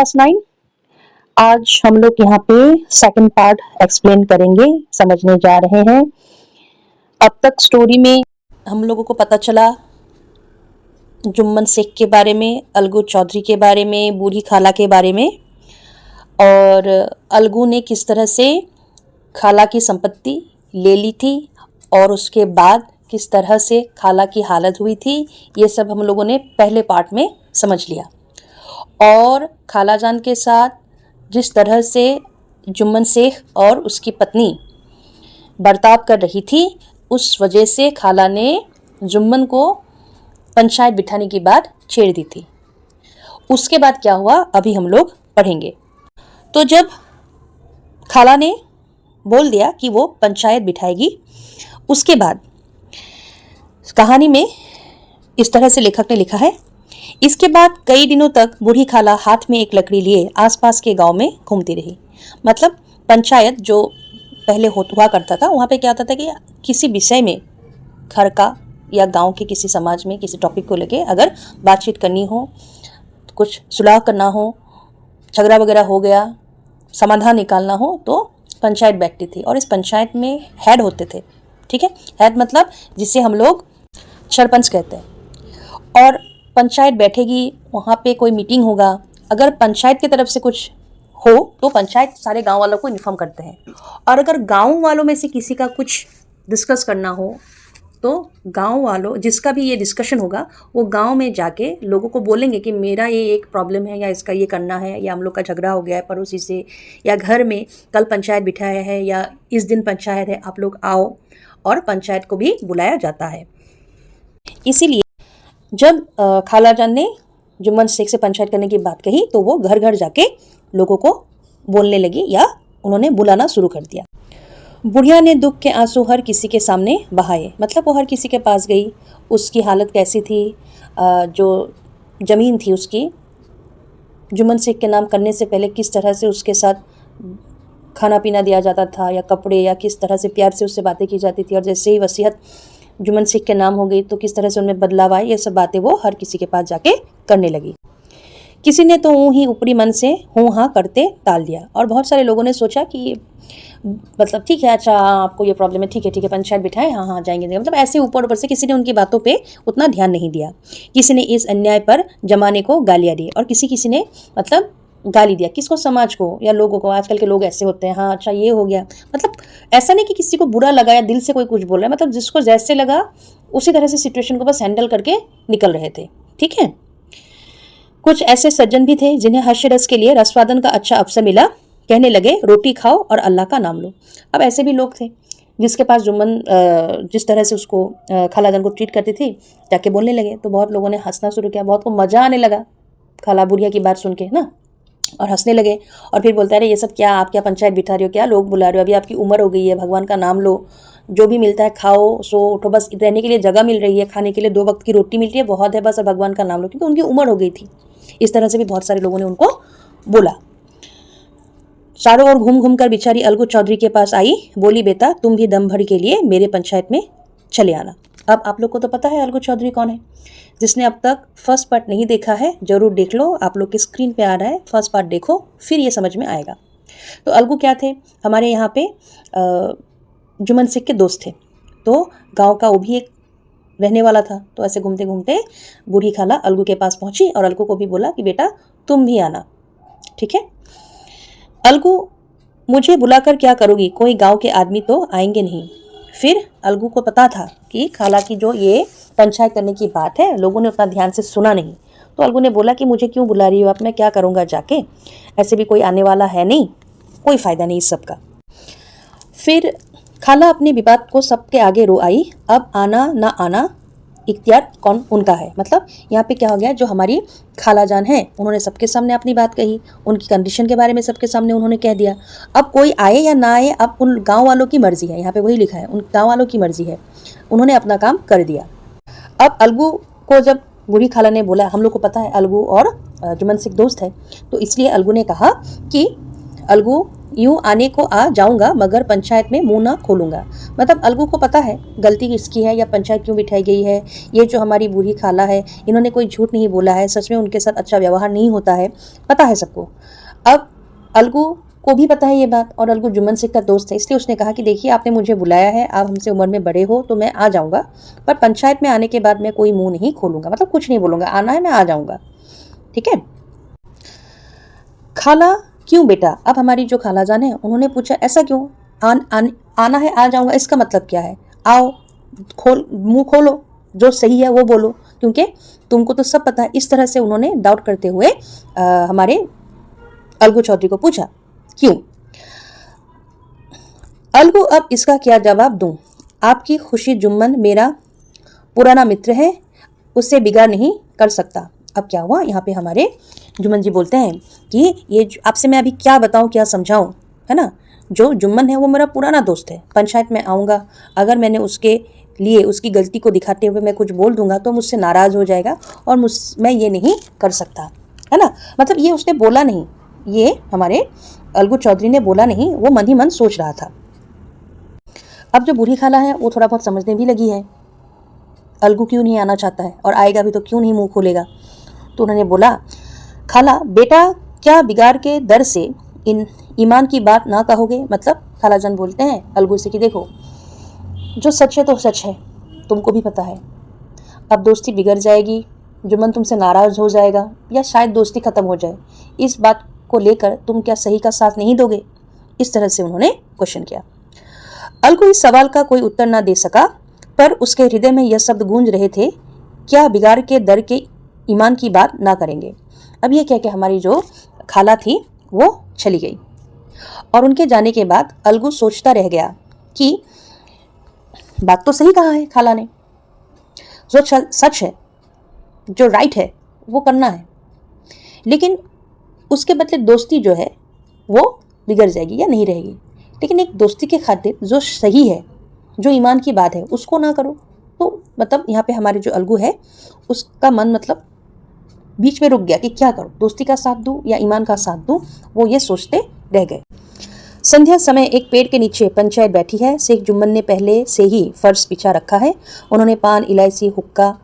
Class 9। आज हम लोग यहाँ पे सेकंड पार्ट एक्सप्लेन करेंगे, समझने जा रहे हैं। अब तक स्टोरी में हम लोगों को पता चला जुम्मन शेख के बारे में, अलगू चौधरी के बारे में, बूढ़ी खाला के बारे में, और अलगू ने किस तरह से खाला की संपत्ति ले ली थी और उसके बाद किस तरह से खाला की हालत हुई थी। ये सब हम लोगों ने पहले पार्ट में समझ लिया। और खाला जान के साथ जिस तरह से जुम्मन शेख और उसकी पत्नी बर्ताव कर रही थी, उस वजह से खाला ने जुम्मन को पंचायत बिठाने की बात छेड़ दी थी। उसके बाद क्या हुआ अभी हम लोग पढ़ेंगे। तो जब खाला ने बोल दिया कि वो पंचायत बिठाएगी, उसके बाद कहानी में इस तरह से लेखक ने लिखा है, इसके बाद कई दिनों तक बूढ़ी खाला हाथ में एक लकड़ी लिए आसपास के गांव में घूमती रही। मतलब पंचायत जो पहले हुआ करता था, वहाँ पे क्या होता था कि किसी विषय में घर का या गांव के किसी समाज में किसी टॉपिक को लेके अगर बातचीत करनी हो, कुछ सुलह करना हो, झगड़ा वगैरह हो गया, समाधान निकालना हो, तो पंचायत बैठती थी। और इस पंचायत में हेड होते थे, ठीक है। हेड मतलब जिसे हम लोग सरपंच कहते हैं। और पंचायत बैठेगी, वहाँ पे कोई मीटिंग होगा, अगर पंचायत की तरफ से कुछ हो तो पंचायत सारे गांव वालों को इन्फॉर्म करते हैं। और अगर गांव वालों में से किसी का कुछ डिस्कस करना हो तो गांव वालों जिसका भी ये डिस्कशन होगा वो गांव में जाके लोगों को बोलेंगे कि मेरा ये एक प्रॉब्लम है या इसका ये करना है, या हम लोग का झगड़ा हो गया है पड़ोसी से, या घर में कल पंचायत बिठाया है या इस दिन पंचायत है, आप लोग आओ। और पंचायत को भी बुलाया जाता है। इसीलिए जब खालाजान ने जुम्मन शेख से पंचायत करने की बात कही तो वो घर घर जाके लोगों को बोलने लगी या उन्होंने बुलाना शुरू कर दिया। बुढ़िया ने दुख के आंसू हर किसी के सामने बहाए। मतलब वो हर किसी के पास गई, उसकी हालत कैसी थी, जो ज़मीन थी उसकी जुम्मन शेख के नाम करने से पहले किस तरह से उसके साथ खाना पीना दिया जाता था या कपड़े, या किस तरह से प्यार से उससे बातें की जाती थी, और जैसे ही वसीयत जुम्मन शेख के नाम हो गई तो किस तरह से उनमें बदलाव आए, ये सब बातें वो हर किसी के पास जाके करने लगी। किसी ने तो ऊँ ही ऊपरी मन से हूँ हाँ करते टाल दिया। और बहुत सारे लोगों ने सोचा कि मतलब ठीक है, अच्छा आपको ये प्रॉब्लम है, ठीक है पंचायत बिठाएं, हाँ जाएंगे। मतलब ऐसे ऊपर ऊपर से किसी ने उनकी बातों पे उतना ध्यान नहीं दिया। किसी ने इस अन्याय पर जमाने को गालियाँ दी और किसी ने मतलब गाली दिया। किसको? समाज को या लोगों को। आजकल के लोग ऐसे होते हैं, हाँ अच्छा ये हो गया। मतलब ऐसा नहीं कि किसी को बुरा लगा या दिल से कोई कुछ बोल रहा है, मतलब जिसको जैसे लगा उसी तरह से सिचुएशन को बस हैंडल करके निकल रहे थे, ठीक है। कुछ ऐसे सज्जन भी थे जिन्हें हास्य रस के लिए रसवादन का अच्छा अवसर मिला। कहने लगे रोटी खाओ और अल्लाह का नाम लो। अब ऐसे भी लोग थे जिसके पास जुम्मन जिस तरह से उसको खालाजान को ट्रीट करती थी, जाके बोलने लगे तो बहुत लोगों ने हंसना शुरू किया। बहुत को मज़ा आने लगा खाला बुढ़िया की बात सुन के ना, और हंसने लगे। और फिर बोलता है ये सब क्या, आप क्या पंचायत बिठा रहे हो, क्या लोग बुला रहे हो, अभी आपकी उम्र हो गई है, भगवान का नाम लो, जो भी मिलता है खाओ सो उठो, बस रहने के लिए जगह मिल रही है, खाने के लिए 2 वक्त की रोटी मिल रही है, बहुत है, बस अब भगवान का नाम लो, क्योंकि उनकी उम्र हो गई थी। इस तरह से भी बहुत सारे लोगों ने उनको बोला। चारों ओर घूम घूम कर बेचारी अलगू चौधरी के पास आई, बोली बेटा तुम भी दम भर के लिए मेरे पंचायत में चले आना। अब आप लोग को तो पता है अलगू चौधरी कौन है। जिसने अब तक फर्स्ट पार्ट नहीं देखा है जरूर देख लो, आप लोग की स्क्रीन पे आ रहा है, फर्स्ट पार्ट देखो फिर ये समझ में आएगा। तो अलगू क्या थे, हमारे यहाँ पे जुम्मन शेख के दोस्त थे। तो गांव का वो भी एक रहने वाला था। तो ऐसे घूमते घूमते बूढ़ी खाला अलगू के पास पहुंची और अलगू को भी बोला कि बेटा तुम भी आना, ठीक है। अलगू मुझे बुलाकर क्या करोगी, कोई गांव के आदमी तो आएंगे नहीं। फिर अलगू को पता था कि खाला की जो ये पंचायत करने की बात है लोगों ने उतना ध्यान से सुना नहीं। तो अलगू ने बोला कि मुझे क्यों बुला रही हो आप, मैं क्या करूँगा जाके, ऐसे भी कोई आने वाला है नहीं, कोई फ़ायदा नहीं इस सब का। फिर खाला अपनी विवाद को सबके आगे रो आई। अब आना ना आना इख्तियार कौन उनका है। मतलब यहाँ पे क्या हो गया, जो हमारी खाला जान है उन्होंने सबके सामने अपनी बात कही, उनकी कंडीशन के बारे में सबके सामने उन्होंने कह दिया। अब कोई आए या ना आए अब उन गांव वालों की मर्जी है, यहाँ पे वही लिखा है, उन गांव वालों की मर्जी है, उन्होंने अपना काम कर दिया। अब अलगू को जब बूढ़ी खाला ने बोला, हम लोग को पता है अलगू और जुम्मन शेख दोस्त है, तो इसलिए अलगू ने कहा कि अलगू यूं आने को आ जाऊंगा मगर पंचायत में मुंह ना खोलूंगा। मतलब अलगू को पता है गलती किसकी है या पंचायत क्यों बिठाई गई है। ये जो हमारी बूढ़ी खाला है, इन्होंने कोई झूठ नहीं बोला है, सच में उनके साथ अच्छा व्यवहार नहीं होता है, पता है सबको। अब अलगू को भी पता है ये बात, और अलगू जुम्मन शेख का दोस्त है, इसलिए उसने कहा कि देखिए आपने मुझे बुलाया है, आप हमसे उम्र में बड़े हो तो मैं आ जाऊंगा, पर पंचायत में आने के बाद मैं कोई मुंह नहीं खोलूंगा, मतलब कुछ नहीं बोलूंगा, आना है मैं आ जाऊंगा, ठीक है। खाला क्यों बेटा? अब हमारी जो खाला जान है उन्होंने पूछा ऐसा क्यों? आना है आ जाऊंगा, इसका मतलब क्या है? आओ, खोल मुंह खोलो, जो सही है वो बोलो, क्योंकि तुमको तो सब पता है। इस तरह से उन्होंने डाउट करते हुए हमारे अलगू चौधरी को पूछा क्यों। अलगू अब इसका क्या जवाब दूं? आपकी खुशी जुम्मन मेरा पुराना मित्र है, उससे बिगाड़ नहीं कर सकता। अब क्या हुआ, यहाँ पे हमारे जुम्मन जी बोलते हैं कि ये आपसे मैं अभी क्या बताऊं, क्या समझाऊं, है ना। जो जुम्मन है वो मेरा पुराना दोस्त है, पंचायत में आऊँगा, अगर मैंने उसके लिए उसकी गलती को दिखाते हुए मैं कुछ बोल दूंगा तो मुझसे नाराज़ हो जाएगा, और मैं ये नहीं कर सकता, है ना। मतलब ये उसने बोला नहीं, ये हमारे अलगू चौधरी ने बोला नहीं, वो मन ही मन सोच रहा था। अब जो बूढ़ी खाला है वो थोड़ा बहुत समझने भी लगी है, अलगू क्यों नहीं आना चाहता है, और आएगा भी तो क्यों नहीं मुंह खोलेगा। तो उन्होंने बोला, खाला बेटा क्या बिगाड़ के दर से ईमान की बात ना कहोगे? मतलब खालाजान बोलते हैं अलगू से कि देखो जो सच है तो सच है, तुमको भी पता है, अब दोस्ती बिगड़ जाएगी, जुम्मन तुमसे नाराज़ हो जाएगा, या शायद दोस्ती ख़त्म हो जाए, इस बात को लेकर तुम क्या सही का साथ नहीं दोगे? इस तरह से उन्होंने क्वेश्चन किया। अलगू इस सवाल का कोई उत्तर ना दे सका, पर उसके हृदय में यह शब्द गूंज रहे थे, क्या बिगाड़ के दर के ईमान की बात ना करेंगे। अब ये कह के हमारी जो खाला थी वो चली गई, और उनके जाने के बाद अलगू सोचता रह गया कि बात तो सही कहा है खाला ने, जो सच है, जो राइट है वो करना है, लेकिन उसके बदले दोस्ती जो है वो बिगड़ जाएगी या नहीं रहेगी। लेकिन एक दोस्ती के खातिर जो सही है, जो ईमान की बात है, उसको ना करो। तो मतलब यहाँ पे हमारे जो अलगू है उसका मन मतलब बीच में रुक गया कि क्या करूं, दोस्ती का साथ दूं या ईमान का साथ दूं, वो ये सोचते रह गए। संध्या समय एक पेड़ के नीचे पंचायत बैठी है। शेख जुम्मन ने पहले से ही फर्श बिछा रखा है, उन्होंने पान, इलायची, हुक्का,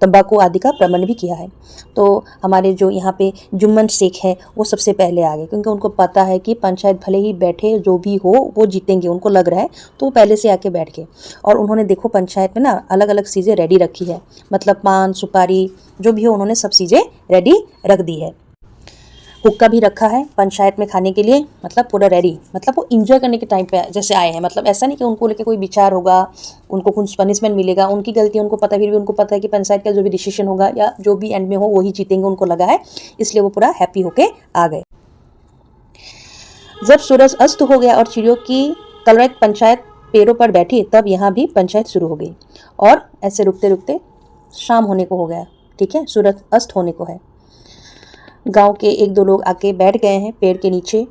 तंबाकू आदि का प्रबंध भी किया है। तो हमारे जो यहाँ पे जुम्मन शेख है वो सबसे पहले आ गए, क्योंकि उनको पता है कि पंचायत भले ही बैठे जो भी हो वो जीतेंगे, उनको लग रहा है, तो वो पहले से आके बैठ गए। और उन्होंने देखो पंचायत में ना अलग अलग चीज़ें रेडी रखी है, मतलब पान, सुपारी, जो भी हो उन्होंने सब चीज़ें रेडी रख दी है। हुक्का भी रखा है पंचायत में खाने के लिए, मतलब पूरा रेडी, मतलब वो इंजॉय करने के टाइम पे जैसे आए हैं। मतलब ऐसा नहीं कि उनको लेके कोई विचार होगा, उनको कुछ पनिशमेंट मिलेगा, उनकी गलती उनको पता है, फिर भी उनको पता है कि पंचायत का जो भी डिसीजन होगा या जो भी एंड में हो वही जीतेंगे, उनको लगा है, इसलिए वो पूरा हैप्पी होके आ गए। जब सूरज अस्त हो गया और चिड़ियों की कलरव पंचायत पेड़ों पर बैठी, तब यहाँ भी पंचायत शुरू हो गई, और ऐसे रुकते रुकते शाम होने को हो गया, ठीक है, सूरज अस्त होने को है। गांव के एक दो लोग आके बैठ गए हैं पेड़ के नीचे,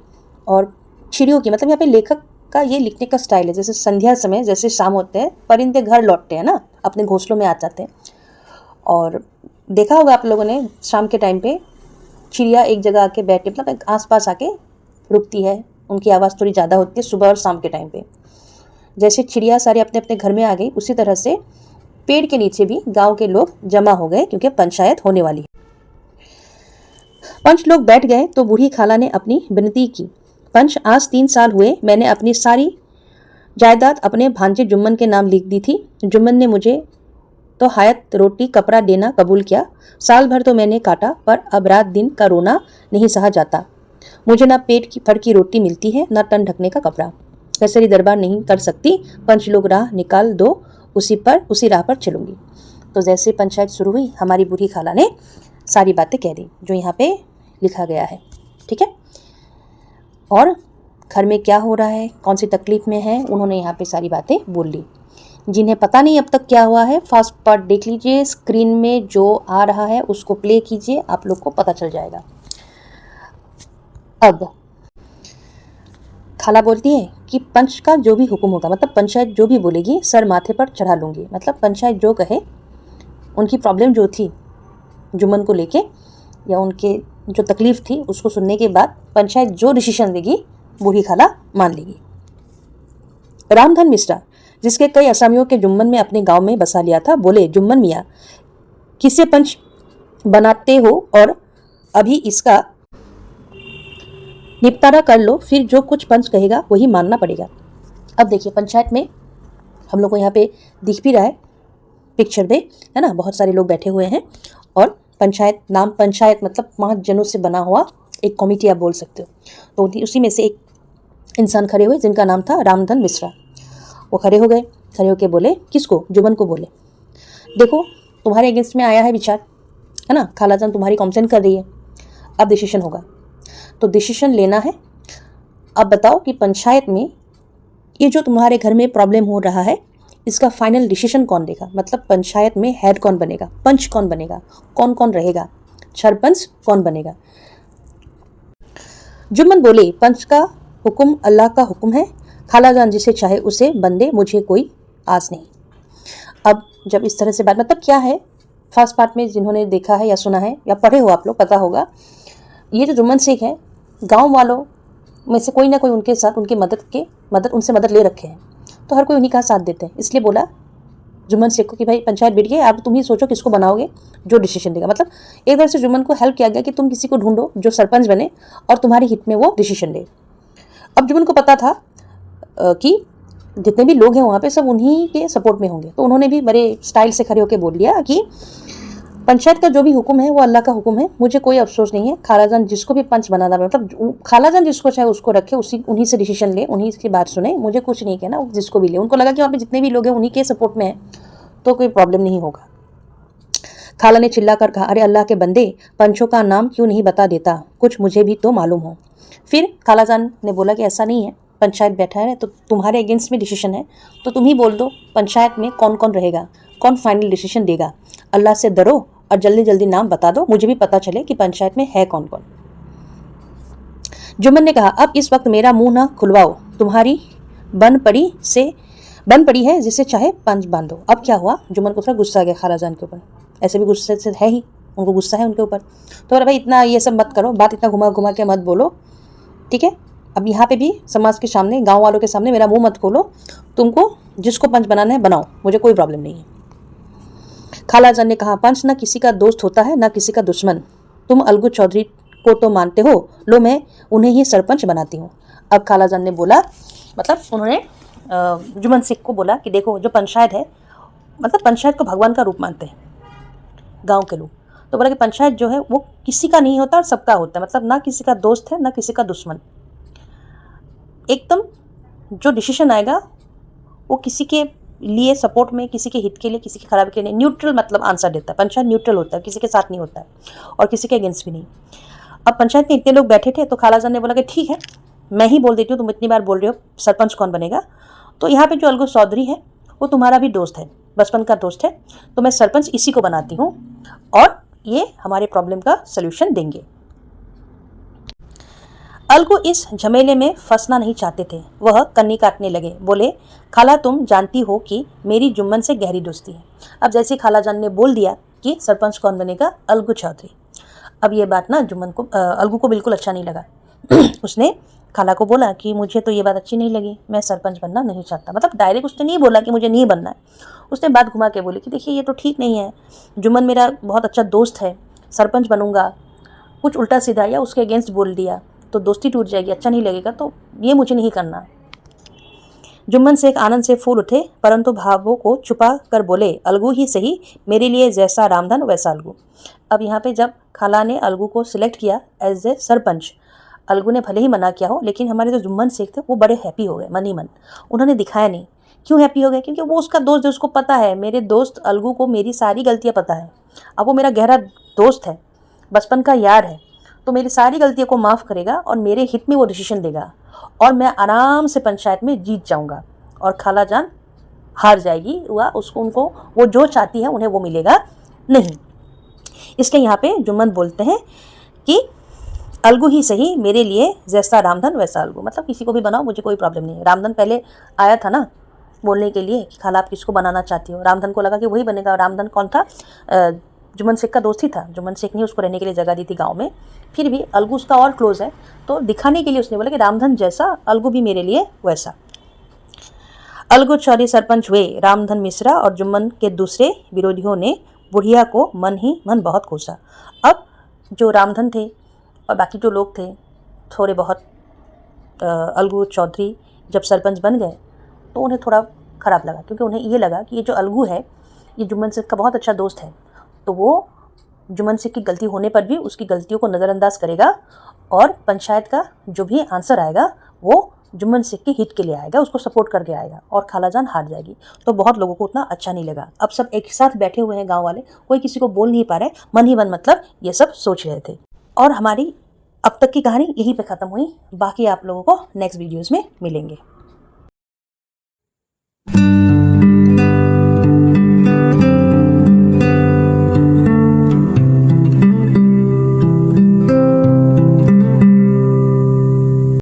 और चिड़ियों की, मतलब यहाँ पे लेखक का ये लिखने का स्टाइल है, जैसे संध्या समय जैसे शाम होते हैं परिंदे घर लौटते हैं ना, अपने घोंसलों में आ जाते हैं। और देखा होगा आप लोगों ने शाम के टाइम पे चिड़िया एक जगह आके बैठे, मतलब आसपास आके रुकती है, उनकी आवाज़ थोड़ी ज़्यादा होती है सुबह और शाम के टाइम पे। जैसे चिड़िया सारे अपने अपने घर में आ गई, उसी तरह से पेड़ के नीचे भी गाँव के लोग जमा हो गए, क्योंकि पंचायत होने वाली है। 5 लोग बैठ गए तो बूढ़ी खाला ने अपनी विनती की, पंच आज 3 साल हुए मैंने अपनी सारी जायदाद अपने भांजे जुम्मन के नाम लिख दी थी। जुम्मन ने मुझे तो हायत रोटी कपड़ा देना कबूल किया, साल भर तो मैंने काटा, पर अब रात दिन का रोना नहीं सहा जाता। मुझे ना पेट की भर की रोटी मिलती है, ना तन ढकने का कपड़ा। कचहरी दरबार नहीं कर सकती, पंच लोग राह निकाल दो, उसी राह पर चलूंगी। तो जैसे पंचायत शुरू हुई, हमारी बूढ़ी खाला ने सारी बातें कह दी जो यहाँ पे लिखा गया है, ठीक है। और घर में क्या हो रहा है, कौन सी तकलीफ में है, उन्होंने यहाँ पे सारी बातें बोल ली। जिन्हें पता नहीं अब तक क्या हुआ है, फास्ट पार्ट देख लीजिए, स्क्रीन में जो आ रहा है उसको प्ले कीजिए, आप लोग को पता चल जाएगा। अब खाला बोलती है कि पंच का जो भी हुक्म होगा, मतलब पंचायत जो भी बोलेगी सर माथे पर चढ़ा लूँगी। मतलब पंचायत जो कहे, उनकी प्रॉब्लम जो थी जुम्मन को लेके या उनके जो तकलीफ थी उसको सुनने के बाद पंचायत जो डिसीजन देगी बूढ़ी खाला मान लेगी। रामधन मिश्रा, जिसके कई असामियों के जुम्मन में अपने गांव में बसा लिया था, बोले, जुम्मन मियाँ किसे पंच बनाते हो और अभी इसका निपटारा कर लो, फिर जो कुछ पंच कहेगा वही मानना पड़ेगा। अब देखिए पंचायत में हम लोग को यहाँ पे दिख भी रहा है पिक्चर में, है ना, बहुत सारे लोग बैठे हुए हैं और पंचायत, नाम पंचायत मतलब 5 जनों से बना हुआ एक कमेटी आप बोल सकते हो। तो उसी में से एक इंसान खड़े हुए जिनका नाम था रामधन मिश्रा। वो खड़े हो गए, खड़े होके बोले, किसको? जुम्मन को बोले, देखो तुम्हारे अगेंस्ट में आया है विचार, है ना, खालाजान तुम्हारी कंप्लेंट कर रही है, अब डिसीजन होगा, तो डिसीजन लेना है। अब बताओ कि पंचायत में ये जो तुम्हारे घर में प्रॉब्लम हो रहा है इसका फाइनल डिसीजन कौन देगा, मतलब पंचायत में हेड कौन बनेगा, पंच कौन बनेगा, कौन कौन रहेगा, सरपंच कौन बनेगा। जुम्मन बोले, पंच का हुक्म अल्लाह का हुक्म है, खालाजान जिसे चाहे उसे बंदे, मुझे कोई आस नहीं। अब जब इस तरह से बात, मतलब क्या है, फर्स्ट पार्ट में जिन्होंने देखा है या सुना है या पढ़े हो आप लोग, पता होगा ये जो जुम्मन शेख है गांव वालों में से कोई ना कोई उनके साथ उनकी उनसे मदद ले रखे हैं, तो हर कोई उन्हीं का साथ देते हैं। इसलिए बोला जुम्मन शेख को कि भाई पंचायत बैठ गई, आप तुम ही सोचो किसको बनाओगे जो डिसीजन देगा। मतलब एक तरह से जुम्मन को हेल्प किया गया कि तुम किसी को ढूंढो जो सरपंच बने और तुम्हारी हित में वो डिसीजन ले। अब जुम्मन को पता था कि जितने भी लोग हैं वहाँ पे सब उन्हीं के सपोर्ट में होंगे, तो उन्होंने भी बड़े स्टाइल से खड़े होकर बोल दिया कि पंचायत का जो भी हुक्म है वो अल्लाह का हुक्म है, मुझे कोई अफसोस नहीं है, खालाजान जिसको भी पंच बनाना है, मतलब खालाजान जिसको चाहे उसको रखे, उन्हीं से डिसीजन ले, उन्हीं की बात सुने, मुझे कुछ नहीं कहना, जिसको भी ले। उनको लगा कि वहाँ पे जितने भी लोग हैं उन्हीं के सपोर्ट में है तो कोई प्रॉब्लम नहीं होगा। खाला ने चिल्ला कर कहा, अरे अल्लाह के बंदे, पंचों का नाम क्यों नहीं बता देता, कुछ मुझे भी तो मालूम हो। फिर खालाजान ने बोला कि ऐसा नहीं है, पंचायत बैठा है तो तुम्हारे अगेंस्ट में डिसीजन है, तो तुम ही बोल दो पंचायत में कौन कौन रहेगा, कौन फाइनल डिसीजन देगा। अल्लाह से डरो और जल्दी जल्दी नाम बता दो, मुझे भी पता चले कि पंचायत में है कौन कौन। जुम्मन ने कहा, अब इस वक्त मेरा मुंह ना खुलवाओ, तुम्हारी बन पड़ी है, जिसे चाहे पंच बांधो। अब क्या हुआ, जुम्मन को थोड़ा गुस्सा आ गया खालाजान के ऊपर, ऐसे भी गुस्से से है ही, उनको गुस्सा है उनके ऊपर, तो अरे भाई इतना ये सब मत करो, बात इतना घुमा घुमा के मत बोलो, ठीक है। अब यहाँ पे भी समाज के सामने, गांव वालों के सामने मेरा मुंह मत खोलो, तुमको जिसको पंच बनाना है बनाओ, मुझे कोई प्रॉब्लम नहीं है। खालाजान ने कहा, पंच ना किसी का दोस्त होता है ना किसी का दुश्मन, तुम अलगू चौधरी को तो मानते हो, लो मैं उन्हें ही सरपंच बनाती हूँ। अब खालाजान ने बोला, मतलब उन्होंने जुम्मन शेख को बोला कि देखो जो पंचायत है, मतलब पंचायत को भगवान का रूप मानते हैं गांव के लोग, तो बोला कि पंचायत जो है वो किसी का नहीं होता और सबका होता है, मतलब ना किसी का दोस्त है ना किसी का दुश्मन, एकदम जो डिसीजन आएगा वो किसी के लिए सपोर्ट में, किसी के हित के लिए, किसी के खराब के लिए न्यूट्रल मतलब आंसर देता है। पंचायत न्यूट्रल होता है, किसी के साथ नहीं होता है और किसी के अगेंस्ट भी नहीं। अब पंचायत में इतने लोग बैठे थे तो खालाजान ने बोला कि ठीक है मैं ही बोल देती हूँ, तुम इतनी बार बोल रहे हो सरपंच कौन बनेगा, तो यहाँ पे जो अलगू चौधरी है वो तुम्हारा भी दोस्त है, बचपन का दोस्त है, तो मैं सरपंच इसी को बनाती हूँ और ये हमारे प्रॉब्लम का सल्यूशन देंगे। अलगू इस झमेले में फंसना नहीं चाहते थे, वह कन्नी काटने लगे, बोले, खाला तुम जानती हो कि मेरी जुम्मन से गहरी दोस्ती है। अब जैसे खालाजान ने बोल दिया कि सरपंच कौन बनेगा, अलगू चौधरी। अब ये बात ना जुम्मन को, अलगू को बिल्कुल अच्छा नहीं लगा। उसने खाला को बोला कि मुझे तो ये बात अच्छी नहीं लगी, मैं सरपंच बनना नहीं चाहता, मतलब डायरेक्ट उसने नहीं बोला कि मुझे नहीं बनना है, उसने बात घुमा के बोली कि देखिए ये तो ठीक नहीं है, जुम्मन मेरा बहुत अच्छा दोस्त है, सरपंच बनूंगा, कुछ उल्टा सीधा या उसके अगेंस्ट बोल दिया तो दोस्ती टूट जाएगी, अच्छा नहीं लगेगा, तो ये मुझे नहीं करना। जुम्मन शेख आनंद से फूल उठे, परंतु भावों को छुपा कर बोले, अलगू ही सही, मेरे लिए जैसा रामधन वैसा अलगू। अब यहाँ पे जब खाला ने अलगू को सिलेक्ट किया एज ए सरपंच, अलगू ने भले ही मना किया हो, लेकिन हमारे जो जुम्मन शेख थे वो बड़े हैप्पी हो गए मन ही मन। उन्होंने दिखाया नहीं, क्यों हैप्पी हो गए, क्योंकि वो उसका दोस्त है, उसको पता है मेरे दोस्त अलगू को मेरी सारी गलतियाँ पता है, अब वो मेरा गहरा दोस्त है, बचपन का यार है, तो मेरी सारी गलतियों को माफ़ करेगा और मेरे हित में वो डिसीजन देगा और मैं आराम से पंचायत में जीत जाऊंगा और खालाजान हार जाएगी, उनको वो जो चाहती है उन्हें वो मिलेगा नहीं। इसलिए यहाँ पे जुम्मन बोलते हैं कि अलगू ही सही, मेरे लिए जैसा रामधन वैसा अलगू, मतलब किसी को भी बनाओ, मुझे कोई प्रॉब्लम नहीं है। रामधन पहले आया था ना बोलने के लिए कि खाला आप किसको बनाना चाहती हो, रामधन को लगा कि वही बनेगा। रामधन कौन था, जुम्मन शेख का दोस्त ही था, जुम्मन शेख ने उसको रहने के लिए जगह दी थी गाँव में। फिर भी अलगू उसका और क्लोज है, तो दिखाने के लिए उसने बोला कि रामधन जैसा अलगू भी मेरे लिए वैसा। अलगू चौधरी सरपंच हुए। रामधन मिश्रा और जुम्मन के दूसरे विरोधियों ने बुढ़िया को मन ही मन बहुत कोसा। अब जो रामधन थे और बाकी जो लोग थे थोड़े बहुत, अलगू चौधरी जब सरपंच बन गए तो उन्हें थोड़ा ख़राब लगा, क्योंकि उन्हें ये लगा कि ये जो अलगू है ये जुम्मन शेख का बहुत अच्छा दोस्त है, तो वो जुम्मन शेख की गलती होने पर भी उसकी गलतियों को नज़रअंदाज करेगा और पंचायत का जो भी आंसर आएगा वो जुम्मन शेख के हित के लिए आएगा, उसको सपोर्ट करके आएगा और खालाजान हार जाएगी। तो बहुत लोगों को उतना अच्छा नहीं लगा। अब सब एक साथ बैठे हुए हैं गांव वाले, कोई किसी को बोल नहीं पा रहे, मन ही मन मतलब ये सब सोच रहे थे। और हमारी अब तक की कहानी यहीं पे ख़त्म हुई। बाकी आप लोगों को नेक्स्ट वीडियोज़ में मिलेंगे।